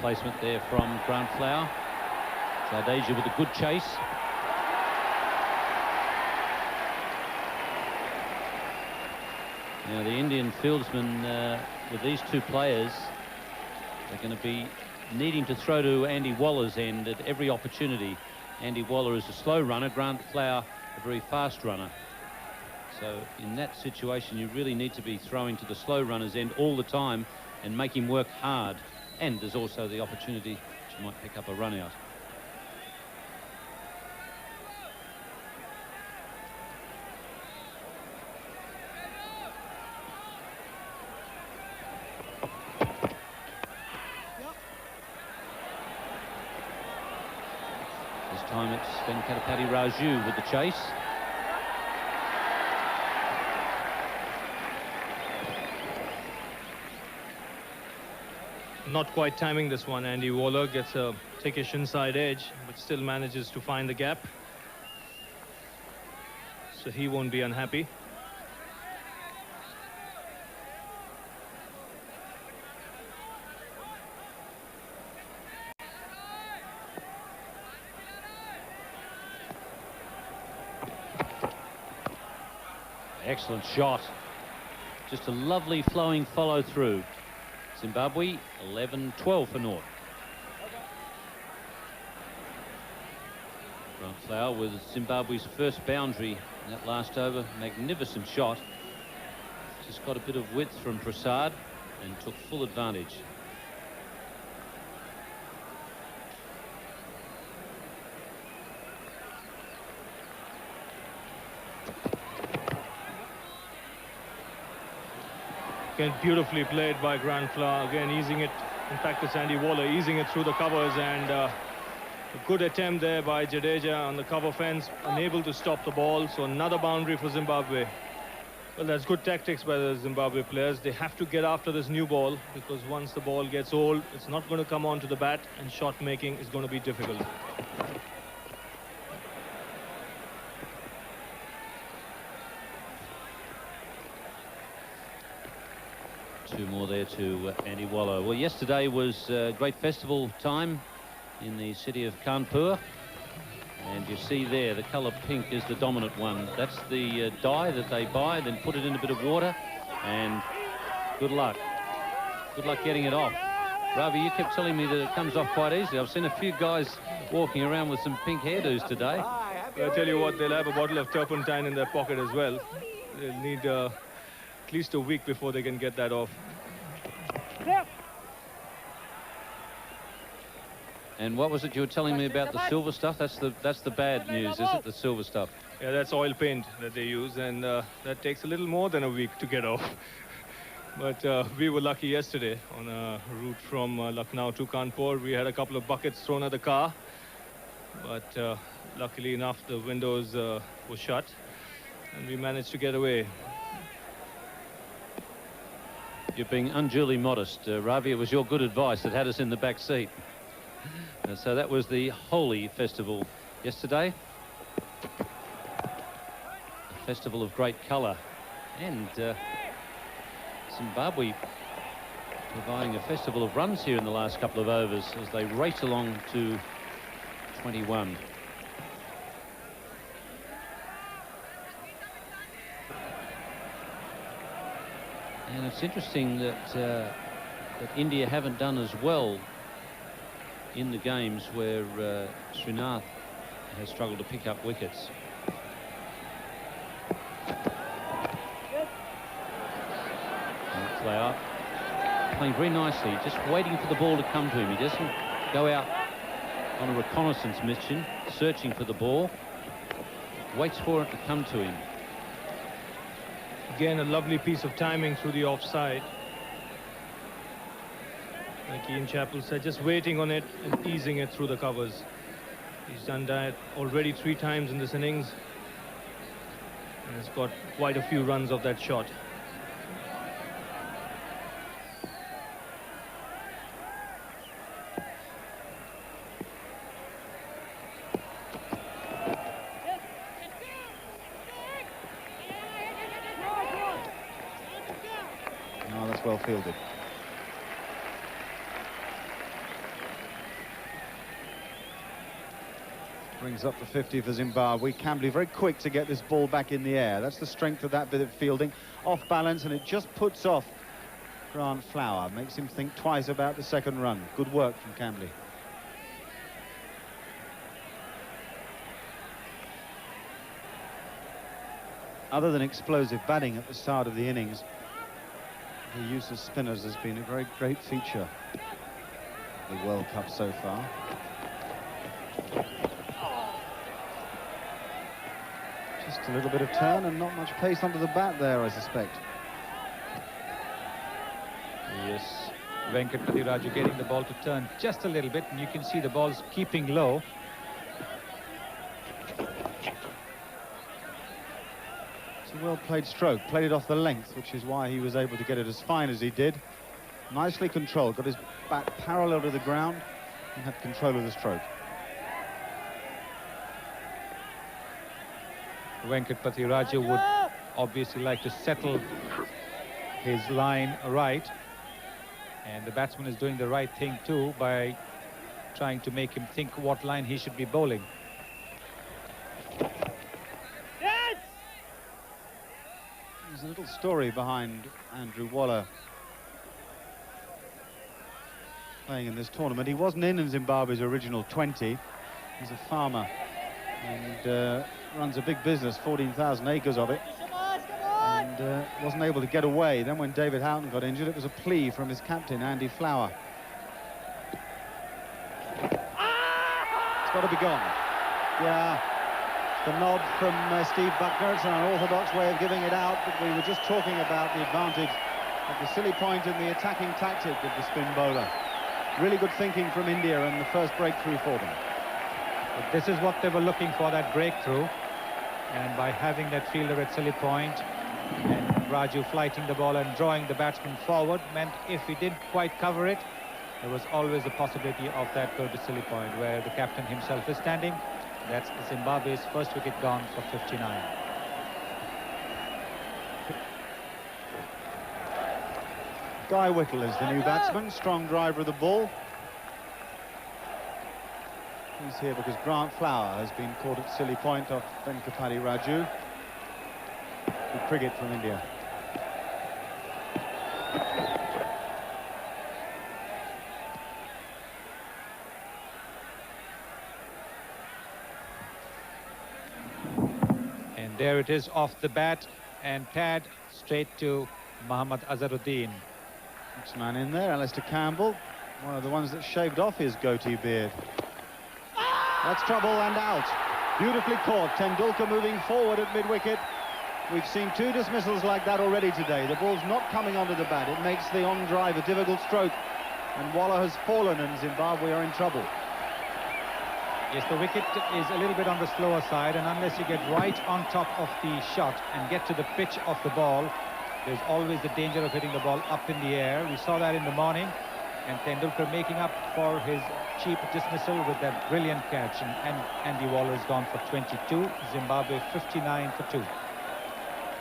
placement there from Grant Flower. Jadeja with a good chase. Now the Indian fieldsmen with these two players, they're going to be needing to throw to Andy Waller's end at every opportunity. Andy Waller is a slow runner, Grant Flower a very fast runner. So in that situation you really need to be throwing to the slow runner's end all the time and make him work hard. And there's also the opportunity that you might pick up a run out. This time it's Venkatapati Raju with the chase. Not quite timing this one. Andy Waller gets a thickish inside edge, but still manages to find the gap. So he won't be unhappy. Excellent shot. Just a lovely flowing follow through. Zimbabwe 11-12 for North. Grant Flower with Zimbabwe's first boundary in that last over. Magnificent shot. Just got a bit of width from Prasad and took full advantage. Again, beautifully played by Grant Flower. Again, easing it. In fact, it's Andy Waller easing it through the covers, and a good attempt there by Jadeja on the cover fence, unable to stop the ball. So another boundary for Zimbabwe. Well, that's good tactics by the Zimbabwe players. They have to get after this new ball, because once the ball gets old, it's not going to come onto the bat, and shot making is going to be difficult. Two more there to Andy Waller. Well, yesterday was great festival time in the city of Kanpur, and you see there the colour pink is the dominant one. That's the dye that they buy, then put it in a bit of water, and good luck getting it off. Ravi, you kept telling me that it comes off quite easily. I've seen a few guys walking around with some pink hairdos today. I'll tell you what, they'll have a bottle of turpentine in their pocket as well. They'll need at least a week before they can get that off. And what was it you were telling me about the silver stuff? That's the bad news, is it? The silver stuff. Yeah, that's oil paint that they use, and that takes a little more than a week to get off. But we were lucky yesterday on a route from Lucknow to Kanpur. We had a couple of buckets thrown at the car, but luckily enough the windows were shut and we managed to get away. You're being unduly modest, Ravi. It was your good advice that had us in the back seat. So that was the Holi festival yesterday. A festival of great colour. And Zimbabwe providing a festival of runs here in the last couple of overs as they race along to 21. And it's interesting that India haven't done as well in the games where Srinath has struggled to pick up wickets. Flower playing very nicely, just waiting for the ball to come to him. He doesn't go out on a reconnaissance mission, searching for the ball. Waits for it to come to him. Again, a lovely piece of timing through the offside. Like Ian Chappell said, just waiting on it and easing it through the covers. He's done that already 3 times in this innings, and has got quite a few runs of that shot. Oh, that's well fielded. Brings up the 50 for Zimbabwe. Camberley very quick to get this ball back in the air. That's the strength of that bit of fielding. Off balance, and it just puts off Grant Flower. Makes him think twice about the second run. Good work from Camberley. Other than explosive batting at the start of the innings, the use of spinners has been a very great feature of the World Cup so far. Just a little bit of turn and not much pace under the bat there, I suspect. Yes, Venkatpati Raju getting the ball to turn just a little bit, and you can see the ball's keeping low. It's a well-played stroke, played it off the length, which is why he was able to get it as fine as he did. Nicely controlled, got his bat parallel to the ground and had control of the stroke. Venkatpati Raju would obviously like to settle his line right, and the batsman is doing the right thing too by trying to make him think what line he should be bowling. There's a little story behind Andrew Waller playing in this tournament. He wasn't in Zimbabwe's original 20. He's a farmer and runs a big business, 14,000 acres of it, and wasn't able to get away. Then when David Houghton got injured, it was a plea from his captain, Andy Flower. It's got to be gone. Yeah, the nod from Steve Buckner. It's an unorthodox way of giving it out, but we were just talking about the advantage of the silly point in the attacking tactic of the spin bowler. Really good thinking from India and the first breakthrough for them. But this is what they were looking for, that breakthrough, and by having that fielder at silly point and Raju flighting the ball and drawing the batsman forward meant if he didn't quite cover it, there was always the possibility of that going to silly point, where the captain himself is standing. That's Zimbabwe's first wicket gone for 59. Guy Whittle is the new batsman, strong driver of the ball. He's here because Grant Flower has been caught at silly point off Venkatpati Raju. Good cricket from India. And there it is off the bat and pad straight to Mohammad Azharuddin. Next man in there, Alistair Campbell, one of the ones that shaved off his goatee beard. That's trouble and out. Beautifully caught. Tendulkar moving forward at mid-wicket. We've seen two dismissals like that already today. The ball's not coming onto the bat. It makes the on-drive a difficult stroke. And Waller has fallen and Zimbabwe are in trouble. Yes, the wicket is a little bit on the slower side, and unless you get right on top of the shot and get to the pitch of the ball, there's always the danger of hitting the ball up in the air. We saw that in the morning, and Tendulkar making up for his cheap dismissal with that brilliant catch, and Andy Waller has gone for 22, Zimbabwe 59 for 2.